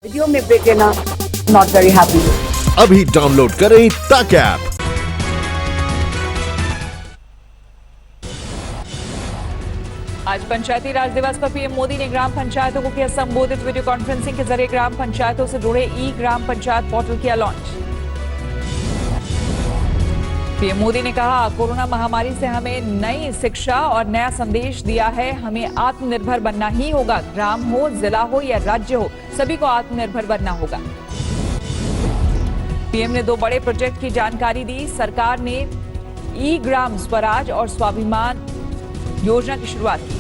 Video में break लेना not very happy. अभी डाउनलोड करें तक ऐप। आज पंचायती राज दिवस पर पीएम मोदी ने ग्राम पंचायतों को किया संबोधित। वीडियो कॉन्फ्रेंसिंग के जरिए ग्राम पंचायतों से जुड़े ई ग्राम पंचायत पोर्टल किया लॉन्च। पीएम मोदी ने कहा, कोरोना महामारी से हमें नई शिक्षा और नया संदेश दिया है। हमें आत्मनिर्भर बनना ही होगा। ग्राम हो, जिला हो या राज्य हो, सभी को आत्मनिर्भर बनना होगा। पीएम ने 2 बड़े प्रोजेक्ट की जानकारी दी। सरकार ने ई ग्राम स्वराज और स्वाभिमान योजना की शुरुआत की।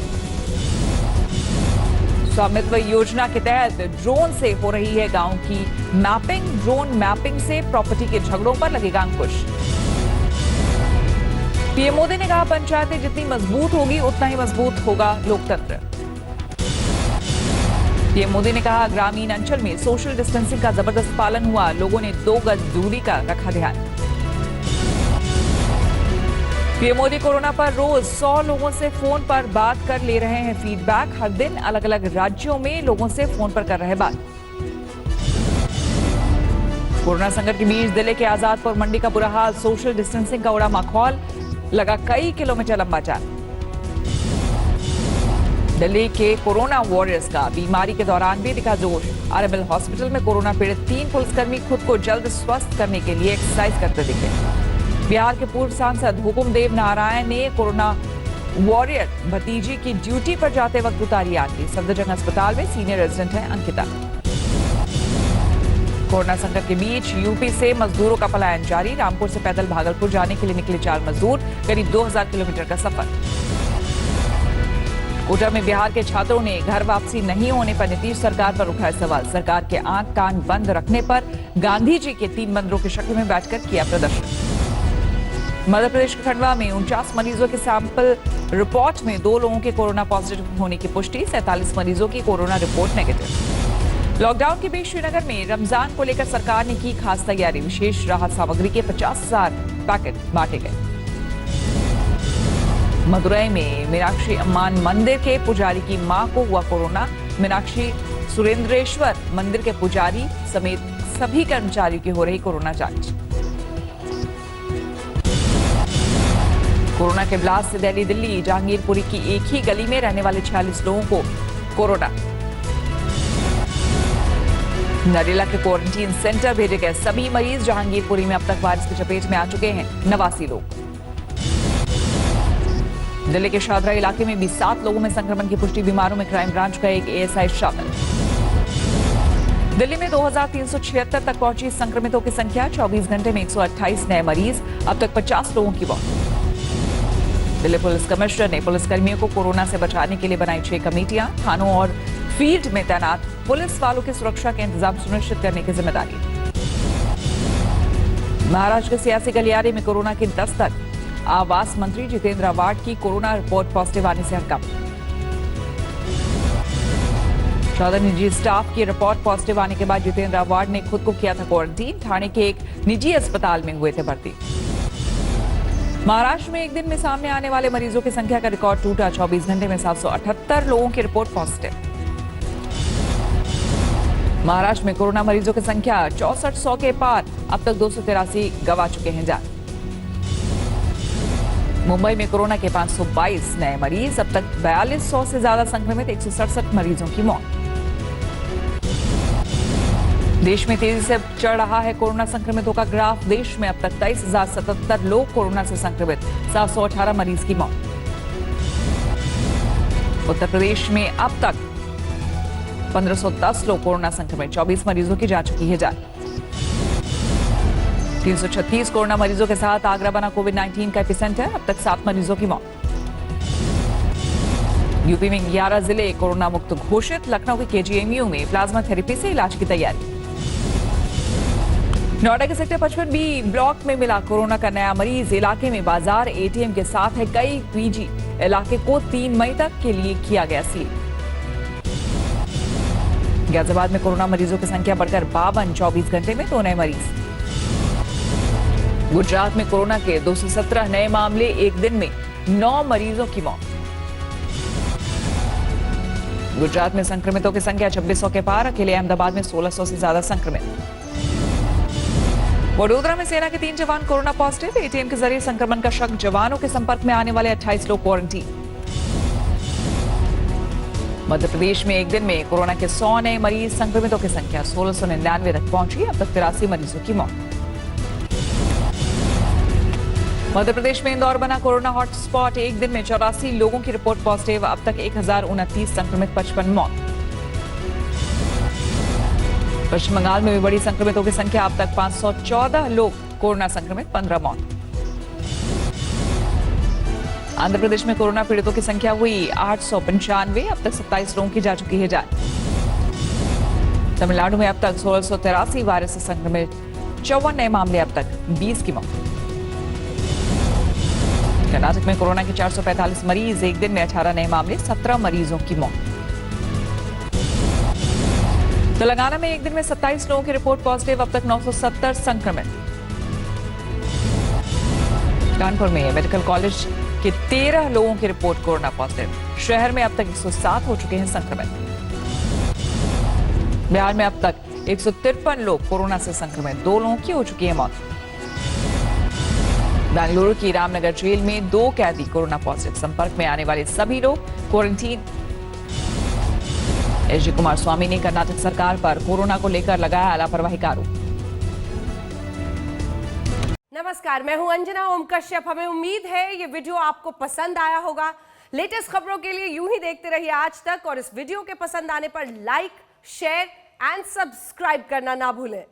स्वामित्व योजना के तहत ड्रोन से हो रही है गांव की मैपिंग। ड्रोन मैपिंग से प्रॉपर्टी के झगड़ों पर लगेगा अंकुश। पीएम मोदी ने कहा, पंचायतें जितनी मजबूत होगी उतना ही मजबूत होगा लोकतंत्र। पीएम मोदी ने कहा, ग्रामीण अंचल में सोशल डिस्टेंसिंग का जबरदस्त पालन हुआ। लोगों ने 2 गज दूरी का रखा ध्यान। पीएम मोदी कोरोना पर रोज 100 लोगों से फोन पर बात कर ले रहे हैं फीडबैक। हर दिन अलग अलग राज्यों में लोगों से फोन पर कर रहे बात। कोरोना संकट के बीच दिल्ली के आजादपुर मंडी का बुरा हाल। सोशल डिस्टेंसिंग का उड़ा माहौल, लगा कई किलोमीटर लंबा जाम। दिल्ली के कोरोना वॉरियर्स का बीमारी के दौरान भी दिखा जोश। आरएमएल हॉस्पिटल में कोरोना पीड़ित 3 पुलिसकर्मी खुद को जल्द स्वस्थ करने के लिए एक्सरसाइज करते दिखे। बिहार के पूर्व सांसद हुकुमदेव नारायण ने कोरोना वॉरियर भतीजी की ड्यूटी पर जाते वक्त उतारी आरती। सफदरजंग अस्पताल में सीनियर रेजिडेंट है अंकिता। कोरोना संकट के बीच यूपी से मजदूरों का पलायन जारी। रामपुर से पैदल भागलपुर जाने के लिए निकले 4 मजदूर। करीब 2000 किलोमीटर का सफर। कोटा में बिहार के छात्रों ने घर वापसी नहीं होने पर नीतीश सरकार पर उठाया सवाल। सरकार के आंख कान बंद रखने पर गांधी जी के 3 मंदिरों की शक्ल में बैठकर किया प्रदर्शन। मध्य प्रदेश के खंडवा में 49 मरीजों के सैंपल रिपोर्ट में 2 लोगों के कोरोना पॉजिटिव होने की पुष्टि। 47 मरीजों की कोरोना रिपोर्ट नेगेटिव। लॉकडाउन के बीच श्रीनगर में रमजान को लेकर सरकार ने की खास तैयारी। विशेष राहत सामग्री के 50,000 पैकेट बांटे गए। मदुरई में मीनाक्षी अम्मान मंदिर के पुजारी की मां को हुआ कोरोना। मीनाक्षी सुरेंद्रेश्वर मंदिर के पुजारी समेत सभी कर्मचारियों की हो रही कोरोना जांच। कोरोना के ब्लास्ट से दिल्ली जहांगीरपुरी की एक ही गली में रहने वाले 46 लोगों को कोरोना। नरेला के क्वारंटीन सेंटर भेजे गए सभी मरीज। जहांगीरपुरी में अब तक वायरस की चपेट में आ चुके हैं 89 लोग। दिल्ली के शादरा इलाके में भी 7 लोगों में संक्रमण की पुष्टि। बीमारों में क्राइम ब्रांच का एक एएसआई शामिल। दिल्ली में 2376 तक पहुंची संक्रमितों की संख्या। 24 घंटे में 128 नए मरीज। अब तक 50 लोगों की मौत। दिल्ली पुलिस कमिश्नर ने पुलिसकर्मियों को कोरोना से बचाने के लिए बनाई 6 कमेटियां। थानों और फील्ड में तैनात पुलिस वालों की सुरक्षा के इंतजाम सुनिश्चित करने की जिम्मेदारी। महाराष्ट्र के सियासी गलियारे में कोरोना की दस्तक। आवास मंत्री जितेंद्र आवाड की कोरोना रिपोर्ट पॉजिटिव आने से हड़कंप। 14 निजी स्टाफ की रिपोर्ट पॉजिटिव आने के बाद जितेंद्र आवाड ने खुद को किया था क्वारंटीन। ठाणे के एक निजी अस्पताल में हुए थे भर्ती। महाराष्ट्र में एक दिन में सामने आने वाले मरीजों की संख्या का रिकॉर्ड टूटा। 24 घंटे में 778 लोगों की रिपोर्ट पॉजिटिव। महाराष्ट्र में कोरोना मरीजों की संख्या 6400 के पार। अब तक 283 गंवा चुके हैं जान। मुंबई में कोरोना के 522 नए मरीज। अब तक 4200 से ज्यादा संक्रमित। 167 मरीजों की मौत। देश में तेजी से चढ़ रहा है कोरोना संक्रमितों का ग्राफ। देश में अब तक 23,077 लोग कोरोना से संक्रमित। 718 मरीज की मौत। उत्तर प्रदेश में अब तक 1510 लोग कोरोना संक्रमित। 24 मरीजों की जा चुकी है जान। 336 कोरोना मरीजों के साथ आगरा बना कोविड-19 का एपिसेंटर। अब तक 7 मरीजों की मौत। यूपी में 11 जिले कोरोना मुक्त घोषित। लखनऊ के केजीएमयू में प्लाज्मा थेरेपी से इलाज की तैयारी। नोएडा के सेक्टर 55 बी ब्लॉक में मिला कोरोना का नया मरीज। इलाके में बाजार एटीएम के साथ है कई पीजी। इलाके को 3 मई तक के लिए किया गया सील। गाजियाबाद में कोरोना मरीजों की संख्या बढ़कर 52। 24 घंटे में 2 नए मरीज। गुजरात में कोरोना के 217 नए मामले। एक दिन में 9 मरीजों की मौत। गुजरात में संक्रमितों की संख्या 2600 के पार, अकेले अहमदाबाद में 1600 से ज्यादा संक्रमित। वडोदरा में सेना के 3 जवान कोरोना पॉजिटिव, एटीएम के जरिए संक्रमण का शक, जवानों के संपर्क में आने वाले 28 लोग क्वारंटीन। मध्य प्रदेश में एक दिन में कोरोना के 100 नए मरीज, संक्रमितों की संख्या 1699 तक पहुंची, अब तक 83 मरीजों की मौत। मध्य प्रदेश में इंदौर बना कोरोना हॉटस्पॉट, एक दिन में 84 लोगों की रिपोर्ट पॉजिटिव, अब तक 1029 संक्रमित, 55 मौत। पश्चिम बंगाल में भी बढ़ी संक्रमितों की संख्या, अब तक 514 लोग कोरोना संक्रमित, 15 मौत। आंध्र प्रदेश में कोरोना पीड़ितों की संख्या हुई 895, अब तक 27 लोगों की जा चुकी है जान। तमिलनाडु में अब तक 1683 वायरस से संक्रमित, 54 नए मामले, अब तक 20 की मौत। कर्नाटक में कोरोना के 445 मरीज, एक दिन में 18 नए मामले, 17 मरीजों की मौत। तेलंगाना में एक दिन में 27 लोगों की रिपोर्ट पॉजिटिव, अब तक 970 संक्रमित। कानपुर में मेडिकल कॉलेज के 13 लोगों की रिपोर्ट कोरोना पॉजिटिव, शहर में अब तक 107 हो चुके हैं संक्रमित। बिहार में अब तक 153 लोग कोरोना से संक्रमित, 2 लोगों की हो चुकी है मौत। बेंगलुरु की रामनगर जेल में 2 कैदी कोरोना पॉजिटिव, संपर्क में आने वाले सभी लोग क्वारंटीन। एसडी कुमार स्वामी ने कर्नाटक सरकार पर कोरोना को लेकर लगाया लापरवाही का आरोप। नमस्कार, मैं हूं अंजना ओम कश्यप। हमें उम्मीद है ये वीडियो आपको पसंद आया होगा। लेटेस्ट खबरों के लिए यूं ही देखते रहिए आज तक, और इस वीडियो के पसंद आने पर लाइक, शेयर एंड सब्सक्राइब करना ना भूलें।